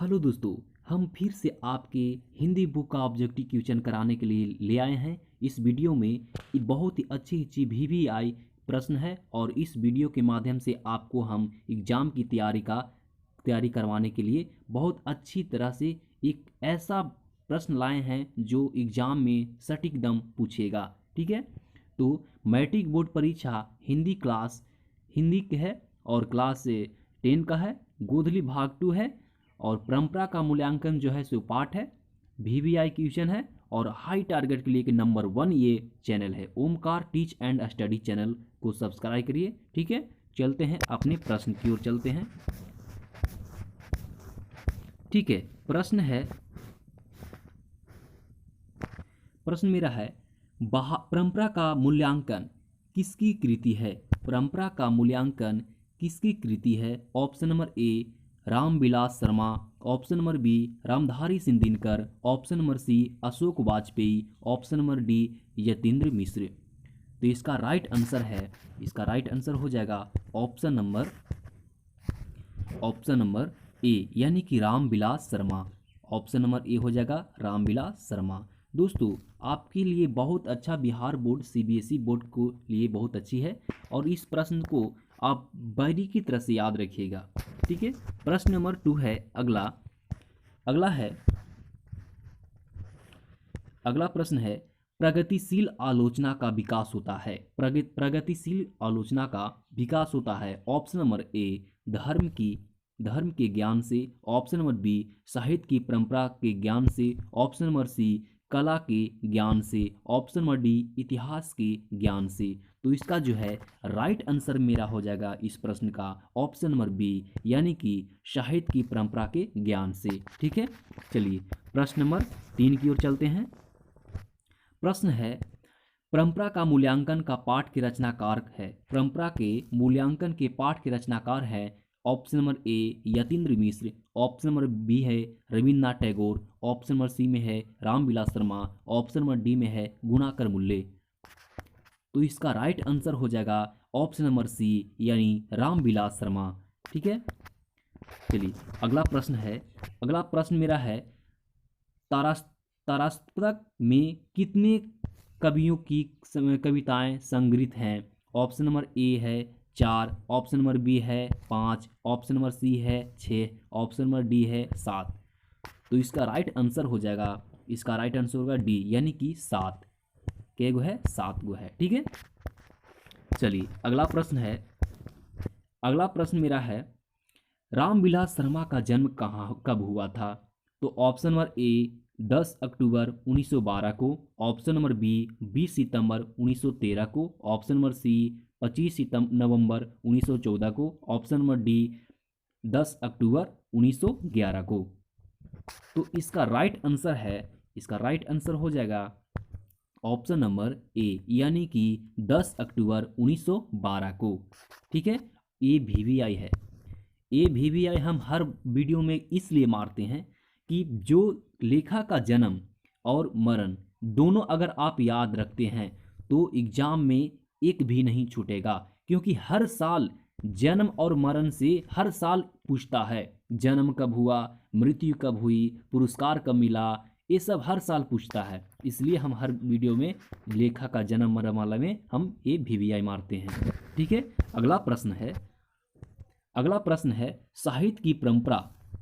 Hello दोस्तों, हम फिर से आपके हिंदी बुक का ऑब्जेक्टिव क्वेश्चन कराने के लिए ले आए हैं। इस वीडियो में एक बहुत ही अच्छी VVI प्रश्न है और इस वीडियो के माध्यम से आपको हम एग्ज़ाम की तैयारी करवाने के लिए बहुत अच्छी तरह से एक ऐसा प्रश्न लाए हैं जो एग्ज़ाम में सटीक दम पूछेगा। ठीक है, तो मैट्रिक बोर्ड परीक्षा हिंदी के है और क्लास 10 का है, गोधली भाग 2 है और परंपरा का मूल्यांकन जो है सो पाठ है, VVI क्वेश्चन है और हाई टारगेट के लिए कि नंबर 1 ये चैनल है। Omkar teach and study channel को सब्सक्राइब करिए। ठीक है, चलते हैं अपने प्रश्न की ओर चलते हैं। ठीक है, प्रश्न मेरा है, परंपरा का मूल्यांकन किसकी कृति है? परंपरा का मूल्यांकन किसकी कृति है? Option number A Ramvilas Sharma, option number B Ramdhari Singh Dinkar, option number C Ashok Vajpeyi, option number D Yatindra Mishra. तो इसका राइट आंसर हो जाएगा ऑप्शन नंबर ए यानी कि रामविलास शर्मा। ऑप्शन नंबर ए हो जाएगा रामविलास शर्मा। दोस्तों, आपके लिए बहुत अच्छा बिहार बोर्ड CBSE बोर्ड को लिए बहुत अच्छी है और इस प्रश्न को आप बारीकी तरह से याद रखिएगा। ठीक है, प्रश्न नंबर 2 है। अगला प्रश्न है, प्रगतिशील आलोचना का विकास होता है। प्रगतिशील आलोचना का विकास होता है। ऑप्शन नंबर ए धर्म के ज्ञान से, ऑप्शन नंबर बी साहित्य की परंपरा के ज्ञान से, ऑप्शन नंबर सी कला के ज्ञान से, ऑप्शन नंबर डी इतिहास के ज्ञान से। तो इसका जो है राइट आंसर मेरा हो जाएगा इस प्रश्न का ऑप्शन नंबर बी यानी कि साहित्य की परंपरा के ज्ञान से। ठीक है, चलिए प्रश्न नंबर 3 की ओर चलते हैं। प्रश्न है, परंपरा का मूल्यांकन का पाठ के रचनाकार है। परंपरा के मूल्यांकन के पाठ के रचनाकार है। Option number A Yatindra Mishra, option number B है Rabindranath Tagore, option number C में है Ramvilas Sharma, option number D में है गुणाकर मुल्ले। तो इसका राइट आंसर हो जाएगा ऑप्शन नंबर सी यानी रामविलास शर्मा। ठीक है, चलिए अगला प्रश्न मेरा है, तारास्त्रक में कितने कवियों की कविताएं संग्रहित हैं? ऑप्शन नंबर ए है 4, ऑप्शन नंबर बी है 5, ऑप्शन नंबर सी है 6, ऑप्शन नंबर डी है 7। तो इसका राइट आंसर होगा डी यानी कि 7। क्या गो है? 7 गो है। ठीक है, चलिए अगला प्रश्न मेरा है, रामविलास शर्मा का जन्म कब हुआ था? तो ऑप्शन नंबर ए 10 अक्टूबर 1912 को, ऑप्शन नंबर बी 20 सितंबर 1913 को, ऑप्शन नंबर सी 25 नवंबर 1914 को, ऑप्शन नंबर डी 10 अक्टूबर 1911 को। तो इसका राइट आंसर हो जाएगा ऑप्शन नंबर ए यानी कि 10 अक्टूबर 1912 को। ठीक है, ये VVI है। ये VVI हम हर वीडियो में इसलिए मारते हैं कि जो लेखक का जन्म और मरण दोनों अगर आप याद रखते हैं तो एग्जाम में एक भी नहीं छूटेगा, क्योंकि हर साल जन्म और मरण से हर साल पूछता है। जन्म कब हुआ, मृत्यु कब हुई, पुरस्कार कब मिला, ये सब हर साल पूछता है। इसलिए हम हर वीडियो में लेखक का जन्म मरण वाला में हम ये VVI मारते हैं। ठीक है, अगला प्रश्न है, साहित्य की परंपरा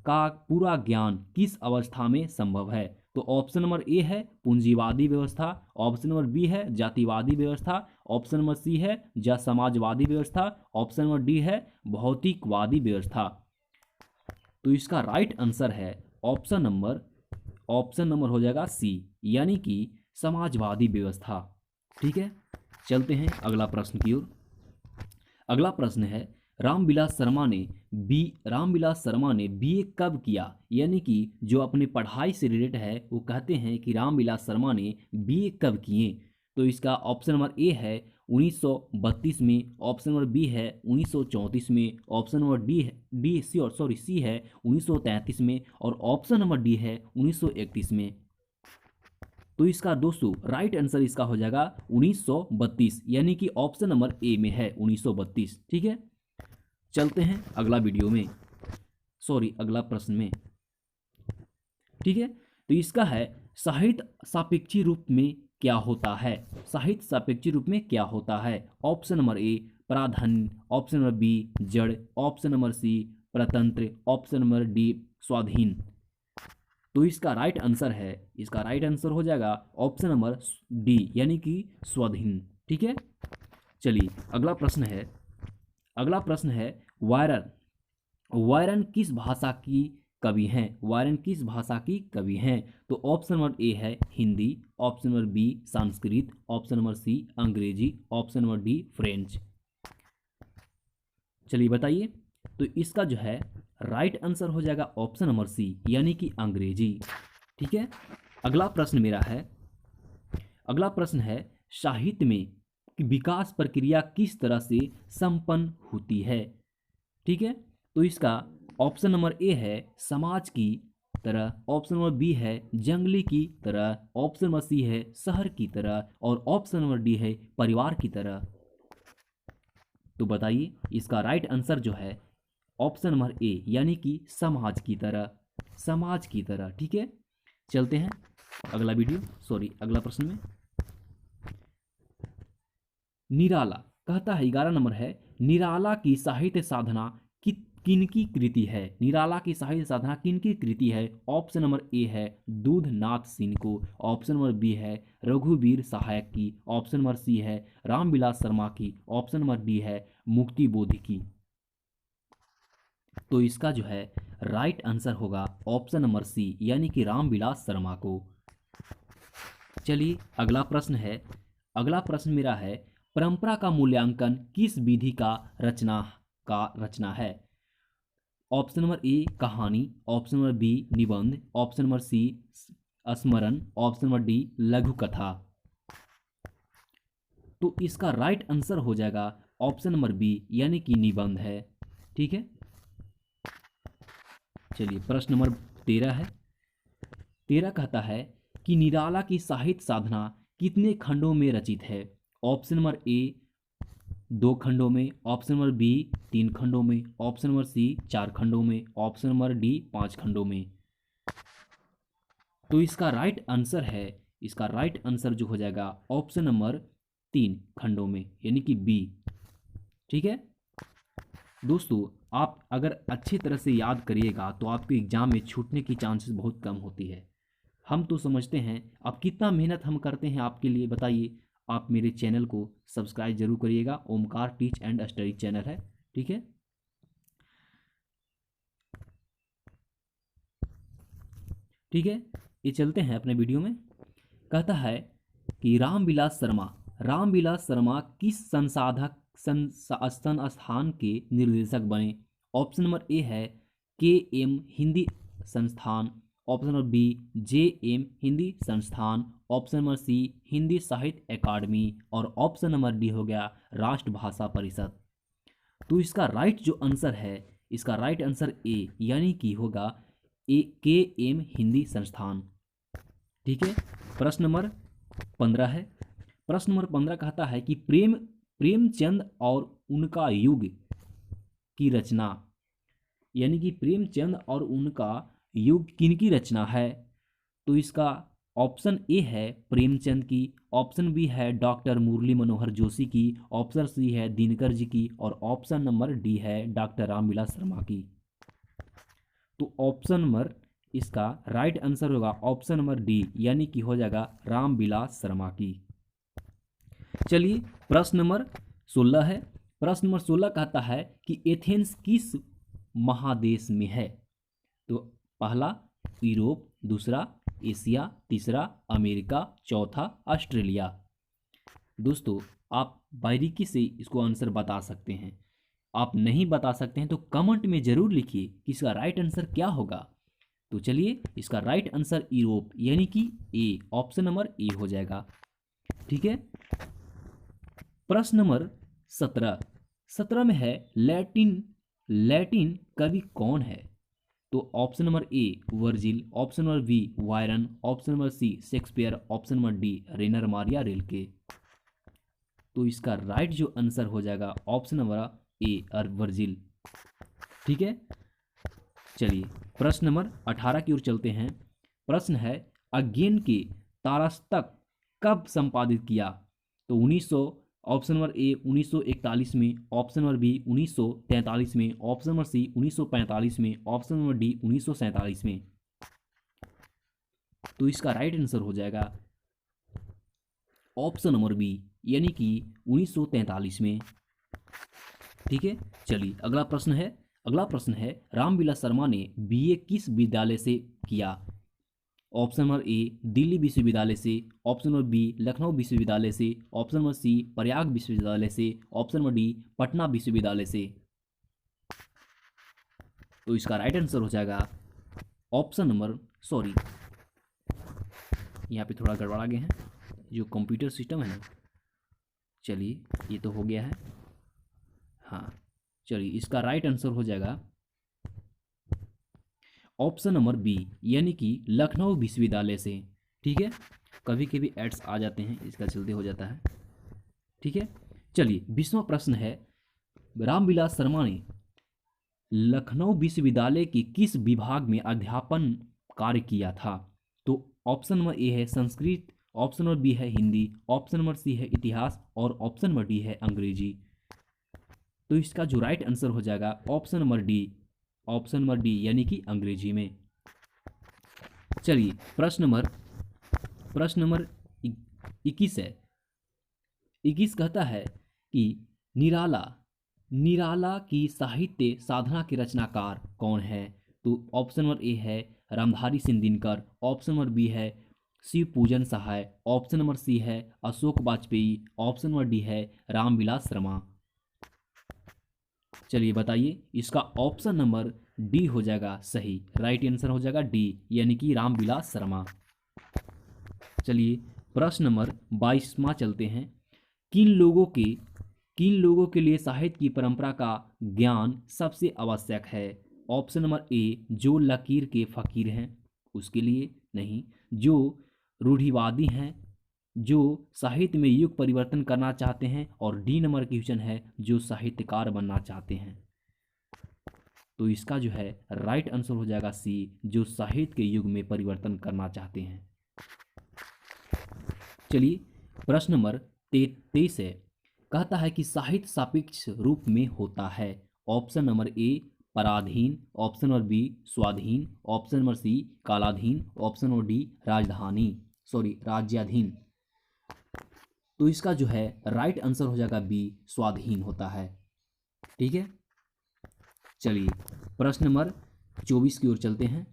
का पूरा ज्ञान किस अवस्था में संभव है? तो ऑप्शन नंबर ए है पूंजीवादी व्यवस्था, ऑप्शन नंबर बी है जातिवादी व्यवस्था, ऑप्शन नंबर सी है समाजवादी व्यवस्था, ऑप्शन नंबर डी है भौतिकवादी व्यवस्था। तो इसका राइट आंसर है ऑप्शन नंबर हो जाएगा सी यानी कि समाजवादी व्यवस्था। ठीक है, चलते हैं अगला प्रश्न की ओर। अगला प्रश्न है, रामविलास शर्मा ने BA कब किया? यानी कि जो अपने पढ़ाई से रिलेटेड है वो कहते हैं कि रामविलास शर्मा ने BA कब किए? तो इसका ऑप्शन नंबर ए है 1932 में, ऑप्शन नंबर बी है 1934 में, ऑप्शन नंबर सी है 1933 में और ऑप्शन नंबर डी है 1931 में। तो इसका दोस्तों राइट आंसर इसका हो जाएगा 1932 यानी कि ऑप्शन नंबर ए में है 1932। ठीक है, चलते हैं अगला प्रश्न में। ठीक है, तो इसका है साहित्य सापेक्षी रूप में क्या होता है। साहित्य सापेक्षी रूप में क्या होता है। ऑप्शन नंबर ए प्राधान्य, ऑप्शन नंबर बी जड़, ऑप्शन नंबर सी प्रतंत्र, ऑप्शन नंबर डी स्वाधीन। तो इसका राइट आंसर है, इसका राइट आंसर हो जाएगा ऑप्शन नंबर डी यानी कि स्वाधीन। ठीक है, चलिए अगला प्रश्न है। अगला प्रश्न है वायरन। वायरन किस भाषा की कवि हैं। वायरन किस भाषा की कवि हैं। तो ऑप्शन नंबर ए है Hindi, option number B Sanskrit, option number C Angrezi, option number D French. चलिए बताइए। तो इसका जो है राइट आंसर हो जाएगा ऑप्शन नंबर सी यानी कि अंग्रेजी। ठीक है, अगला प्रश्न मेरा है। अगला प्रश्न है साहित्य में विकास प्रक्रिया किस तरह से संपन्न होती है। ठीक है, तो इसका ऑप्शन नंबर ए है समाज की तरह, ऑप्शन नंबर बी है जंगली की तरह, ऑप्शन नंबर सी है शहर की तरह और ऑप्शन नंबर डी है परिवार की तरह। तो बताइए इसका राइट आंसर जो है ऑप्शन नंबर ए यानी कि समाज की तरह, समाज की तरह। ठीक है, चलते हैं अगला अगला प्रश्न में। निराला कहता है 11 नंबर है, निराला की साहित्य साधना किनकी कृति है। निराला की साहित्य साधना किनकी कृति है। ऑप्शन नंबर ए है दूधनाथ सिंह को, ऑप्शन नंबर बी है रघुवीर सहायक की, ऑप्शन नंबर सी है रामविलास शर्मा की, ऑप्शन नंबर डी है मुक्ति बोधि की। तो इसका जो है राइट आंसर होगा ऑप्शन नंबर सी यानी कि रामविलास शर्मा को। चलिए अगला प्रश्न है। अगला प्रश्न मेरा है परंपरा का मूल्यांकन किस विधि का रचना है। ऑप्शन नंबर ए कहानी, ऑप्शन नंबर बी निबंध, ऑप्शन नंबर सी स्मरण, ऑप्शन नंबर डी लघु कथा। तो इसका राइट आंसर हो जाएगा ऑप्शन नंबर बी यानी कि निबंध है। ठीक है, चलिए प्रश्न नंबर 13 है। 13 कहता है कि निराला की साहित्य साधना कितने खंडों में रचित है। ऑप्शन नंबर ए 2 खंडों में, ऑप्शन नंबर बी 3 खंडों में, ऑप्शन नंबर सी 4 खंडों में, ऑप्शन नंबर डी 5 खंडों में। तो इसका राइट आंसर है, इसका राइट आंसर जो हो जाएगा ऑप्शन नंबर 3 खंडों में यानी कि बी। ठीक है दोस्तों, आप अगर अच्छी तरह से याद करिएगा तो आपके एग्जाम में छूटने की चांसेस बहुत कम होती है। हम तो समझते हैं, अब कितना मेहनत हम करते हैं आपके लिए बताइए। आप मेरे चैनल को सब्सक्राइब जरूर करिएगा, Omkar teach and study channel है। ठीक है, ठीक है, ये चलते हैं अपने वीडियो में। कहता है कि रामविलास शर्मा किस संस्थान के निर्देशक बने। ऑप्शन नंबर ए है KM Hindi Sansthan, option number B JM Hindi Sansthan, option number सी हिंदी साहित्य अकादमी और ऑप्शन नंबर डी हो गया राष्ट्रभाषा परिषद। तो इसका राइट जो आंसर है, इसका राइट आंसर ए यानी कि होगा KM हिंदी संस्थान। ठीक है, प्रश्न नंबर 15 है। प्रश्न नंबर 15 कहता है कि प्रेमचंद और उनका युग की रचना, यानी कि प्रेमचंद और उनका युग किनकी रचना है। तो इसका ऑप्शन ए है प्रेमचंद की, ऑप्शन बी है डॉक्टर मुरली मनोहर जोशी की, ऑप्शन सी है दिनकर जी की और ऑप्शन नंबर डी है डॉक्टर रामविलास शर्मा की। तो ऑप्शन नंबर इसका राइट आंसर होगा ऑप्शन नंबर डी यानी कि हो जाएगा रामविलास शर्मा की। चलिए प्रश्न नंबर 16 है। प्रश्न नंबर 16 कहता है कि एथेंस किस महादेश में है। तो पहला यूरोप, दूसरा एशिया, तीसरा अमेरिका, चौथा ऑस्ट्रेलिया। दोस्तों आप बारीकी से इसको आंसर बता सकते हैं। आप नहीं बता सकते हैं तो कमेंट में जरूर लिखिए कि इसका राइट आंसर क्या होगा। तो चलिए इसका राइट आंसर यूरोप यानी कि ए, ऑप्शन नंबर ए हो जाएगा। ठीक है, प्रश्न नंबर 17 में है लैटिन कवि कौन है। तो option number A Virgil, option number B Byron, option number C Shakespeare, option number D Rainer Maria Rilke. तो इसका राइट जो आंसर हो जाएगा ऑप्शन नंबर ए वर्जिल। ठीक है, चलिए प्रश्न नंबर 18 की ओर चलते हैं। प्रश्न है अज्ञेन के तारस्तक कब संपादित किया? तो 1900, ऑप्शन नंबर ए 1941 में, ऑप्शन नंबर बी 1943 में, ऑप्शन नंबर सी 1945 में, ऑप्शन नंबर डी 1947 में। तो इसका राइट आंसर हो जाएगा ऑप्शन नंबर बी, यानी कि 1943 में। ठीक है, चलिए अगला प्रश्न है रामविलास शर्मा ने बीए किस विद्यालय से किया? ऑप्शन नंबर ए दिल्ली विश्वविद्यालय से, ऑप्शन नंबर बी लखनऊ विश्वविद्यालय से, ऑप्शन नंबर सी प्रयाग विश्वविद्यालय से, ऑप्शन नंबर डी पटना विश्वविद्यालय से। तो इसका राइट आंसर हो जाएगा ऑप्शन नंबर, सॉरी यहाँ पे थोड़ा गड़बड़ा गया है, जो कंप्यूटर सिस्टम है ना। चलिए ये तो हो गया है, हाँ चलिए इसका राइट आंसर हो जाएगा ऑप्शन नंबर बी, यानी कि लखनऊ विश्वविद्यालय से। ठीक है, कभी कभी एड्स आ जाते हैं, इसका चलते हो जाता है। ठीक है, चलिए 20वां प्रश्न है रामविलास शर्मा ने लखनऊ विश्वविद्यालय के किस विभाग में अध्यापन कार्य किया था? तो ऑप्शन नंबर ए है संस्कृत, ऑप्शन नंबर बी है हिंदी, ऑप्शन नंबर सी है इतिहास और ऑप्शन नंबर डी है अंग्रेजी। तो इसका जो राइट आंसर हो जाएगा option number D, option number D यानी कि अंग्रेजी में। चलिए प्रश्न नंबर 21 है। 21 कहता है कि निराला की साहित्य साधना के रचनाकार कौन है? तो ऑप्शन नंबर ए है Ramdhari Singh Dinkar, option number B है Shiv Pujan Sahay, option number C है Ashok Vajpeyi, option number D है रामविलास शर्मा। चलिए बताइए, इसका ऑप्शन नंबर डी हो जाएगा सही, राइट आंसर हो जाएगा डी, यानी कि रामविलास शर्मा। चलिए प्रश्न नंबर 22वां चलते हैं। किन लोगों के लिए साहित्य की परंपरा का ज्ञान सबसे आवश्यक है? ऑप्शन नंबर ए जो लकीर के फकीर हैं उसके लिए नहीं, जो रूढ़िवादी हैं, जो साहित्य में युग परिवर्तन करना चाहते हैं, और डी नंबर की क्वेश्चन है जो साहित्यकार बनना चाहते हैं। तो इसका जो है राइट आंसर हो जाएगा सी, जो साहित्य के युग में परिवर्तन करना चाहते हैं। चलिए प्रश्न नंबर 23 है, कहता है कि साहित्य सापेक्ष रूप में होता है। ऑप्शन नंबर ए पराधीन, ऑप्शन नंबर बी स्वाधीन, ऑप्शन नंबर सी कालाधीन, ऑप्शन नंबर डी राज्याधीन। तो इसका जो है राइट आंसर हो जाएगा बी, स्वाधीन होता है। ठीक है, चलिए प्रश्न नंबर 24 की ओर चलते हैं।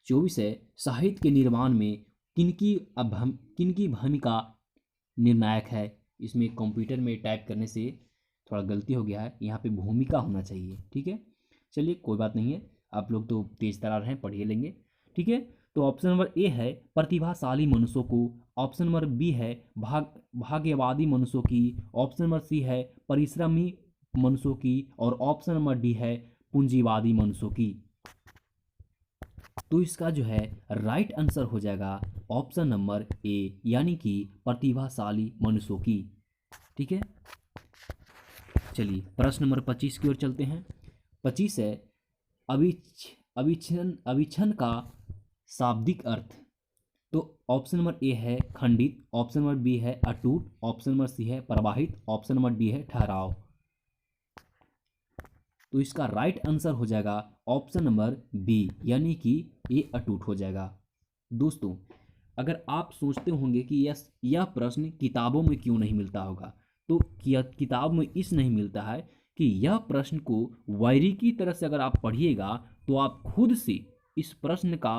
24 है साहित्य के निर्माण में किनकी भूमिका निर्णायक है? इसमें कंप्यूटर में टाइप करने से थोड़ा गलती हो गया है, यहाँ पे भूमिका होना चाहिए। ठीक है, चलिए कोई बात नहीं है, आप लोग तो तेज तरार हैं, पढ़िए लेंगे। ठीक है, तो ऑप्शन नंबर ए है प्रतिभाशाली मनुष्यों को, ऑप्शन नंबर बी है भाग्यवादी मनुष्यों की, ऑप्शन नंबर सी है परिश्रमी मनुष्यों की, और ऑप्शन नंबर डी है पूंजीवादी मनुष्यों की। तो इसका जो है राइट आंसर हो जाएगा ऑप्शन नंबर ए, यानी कि प्रतिभाशाली मनुष्यों की। ठीक है, चलिए प्रश्न नंबर 25 की ओर चलते हैं। 25 है अविच्छन का शाब्दिक अर्थ। तो ऑप्शन नंबर ए है खंडित, ऑप्शन नंबर बी है अटूट, ऑप्शन नंबर सी है प्रवाहित, ऑप्शन नंबर डी है ठहराव। तो इसका राइट आंसर हो जाएगा ऑप्शन नंबर बी, यानी कि ये अटूट हो जाएगा। दोस्तों अगर आप सोचते होंगे कि यह प्रश्न किताबों में क्यों नहीं मिलता होगा, तो किताब में इस नहीं मिलता है कि यह प्रश्न को बारीकी तरह से अगर आप पढ़िएगा तो आप खुद से इस प्रश्न का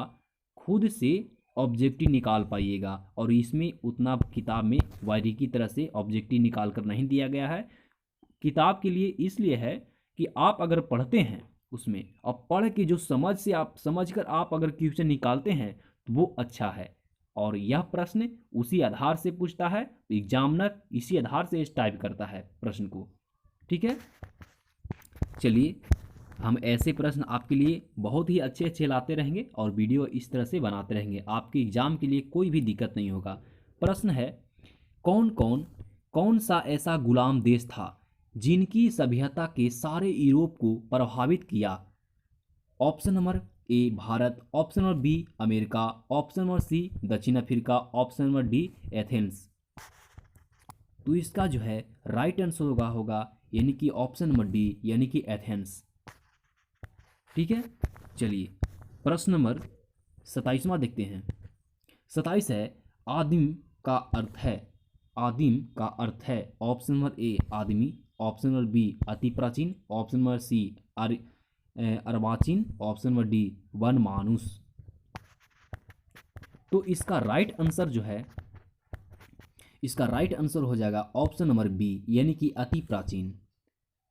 खुद से ऑब्जेक्टिव निकाल पाइएगा, और इसमें उतना किताब में बारीकी तरह से ऑब्जेक्टिव निकाल कर नहीं दिया गया है। किताब के लिए इसलिए है कि आप अगर पढ़ते हैं उसमें, और पढ़ के जो समझ कर आप अगर क्वेश्चन निकालते हैं तो वो अच्छा है, और यह प्रश्न उसी आधार से पूछता है, एग्जामिनर इसी आधार से टाइप करता है प्रश्न को। ठीक है, चलिए हम ऐसे प्रश्न आपके लिए बहुत ही अच्छे अच्छे लाते रहेंगे और वीडियो इस तरह से बनाते रहेंगे, आपके एग्जाम के लिए कोई भी दिक्कत नहीं होगा। प्रश्न है कौन सा ऐसा गुलाम देश था जिनकी सभ्यता के सारे यूरोप को प्रभावित किया? Option number A Bharat, option number B America, option number C दक्षिण Africa, option number D Athens. तो इसका जो है राइट आंसर होगा यानी कि ऑप्शन नंबर डी यानी कि एथेंस। ठीक है, चलिए प्रश्न नंबर 27वां देखते हैं। 27 है, आदिम का अर्थ है, आदिम का अर्थ है, ऑप्शन नंबर ए आदमी, ऑप्शन नंबर बी अति प्राचीन, ऑप्शन नंबर सी अर्वाचीन, ऑप्शन नंबर डी वन मानुष। तो इसका राइट आंसर जो है, इसका राइट आंसर हो जाएगा ऑप्शन नंबर बी यानी कि अति प्राचीन।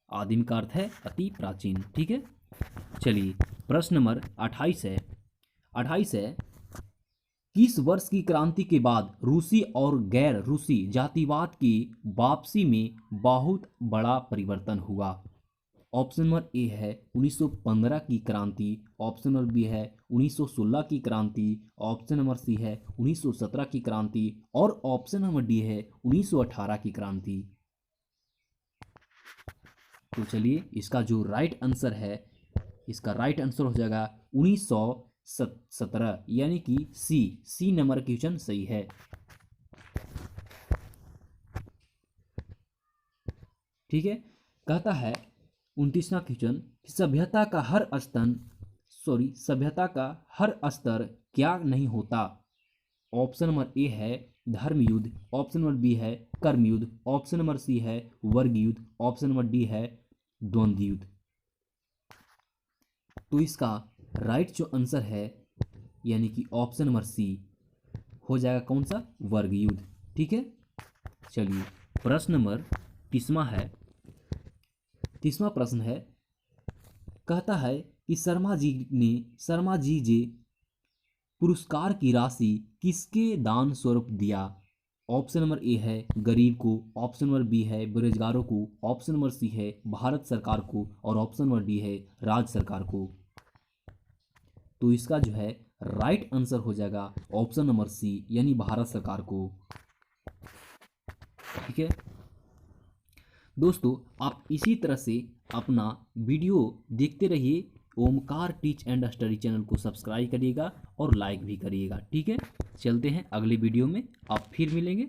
आदिम का अर्थ है अति प्राचीन। ठीक है, चलिए प्रश्न नंबर 28 है। 28 है, किस वर्ष की क्रांति के बाद रूसी और गैर रूसी जातिवाद की वापसी में बहुत बड़ा परिवर्तन हुआ? ऑप्शन नंबर ए है 1915 की क्रांति, ऑप्शन नंबर बी है 1916 की क्रांति, ऑप्शन नंबर सी है 1917 की क्रांति और ऑप्शन नंबर डी है 1918 की क्रांति। तो चलिए इसका जो राइट आंसर है, इसका राइट आंसर हो जाएगा 1917 यानी कि सी नंबर की ऑप्शन सही है। ठीक है, कहता है 29वां क्वेश्चन, सभ्यता का हर स्तर क्या नहीं होता? ऑप्शन नंबर ए है धर्म युद्ध, ऑप्शन नंबर बी है कर्म युद्ध, ऑप्शन नंबर सी है वर्ग युद्ध, ऑप्शन नंबर डी है द्वंद्व युद्ध। तो इसका राइट जो आंसर है यानी कि ऑप्शन नंबर सी हो जाएगा कौन सा, वर्ग युद्ध। ठीक है, चलिए प्रश्न नंबर 30वां है। 30वां प्रश्न है, कहता है कि शर्मा जी जे पुरस्कार की राशि किसके दान स्वरूप दिया? ऑप्शन नंबर ए है गरीब को, ऑप्शन नंबर बी है बेरोजगारों को, ऑप्शन नंबर सी है भारत सरकार को और ऑप्शन नंबर डी है राज्य सरकार को। तो इसका जो है राइट आंसर हो जाएगा ऑप्शन नंबर सी यानी भारत सरकार को। ठीक है दोस्तों, आप इसी तरह से अपना वीडियो देखते रहिए। Omkar teach and study channel को सब्सक्राइब करिएगा और लाइक भी करिएगा। ठीक है, चलते हैं अगले वीडियो में, आप फिर मिलेंगे।